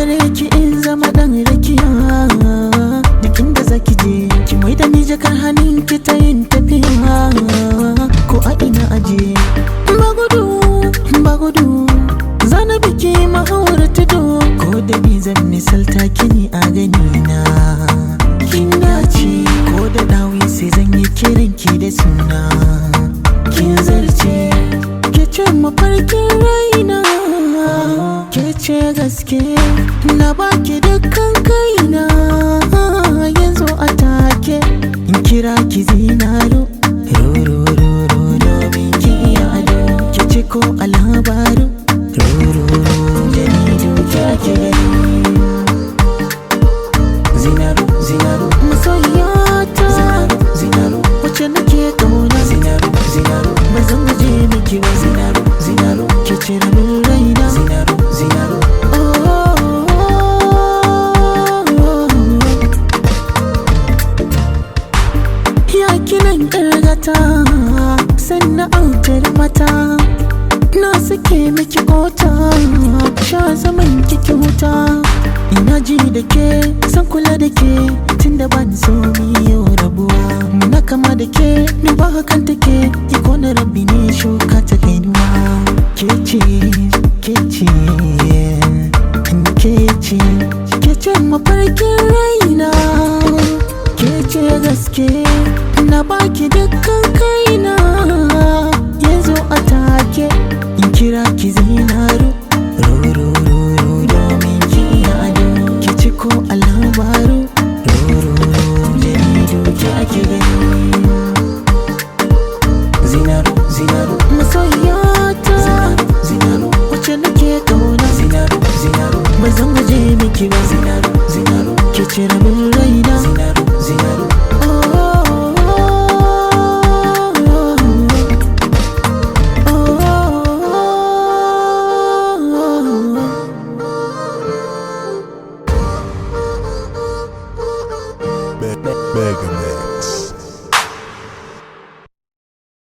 gare ki in zama dan rakiya, duk inda zaki je ki mai da ni jakar hannun ki ta yin tafiya, ko a ina aje. Ba gudu zana biki mahaura tudu, ko da bi zan misalta kini a gani na. Kin dace ko da dawi sai zan yi kiran ki da suna. Kin zarce ke ce mafarkin raina, ke ce gaske na baki dukkan kaina. Yanzu a take in kira ki zinaro, domin ki ado, ke ce ko a labaru, jaridu kira ki gani. Zinaro, zinaro, masoyiyata, zinaro, wacce nake kauna. Zinaro, zinaro, ba zan guje miki ba. Zinaro, zinaro, ke ce rabin raina. Zinaro, zinaro, ya kinan ƙargata sannan autar mata, na sake miki kota, sha zaman kiki huta. Ina ji da ke san kula da ke tunda ban so mi yau rabuwa. Muna kama da ke ni ba hakan take, iko na rabbi ne shuka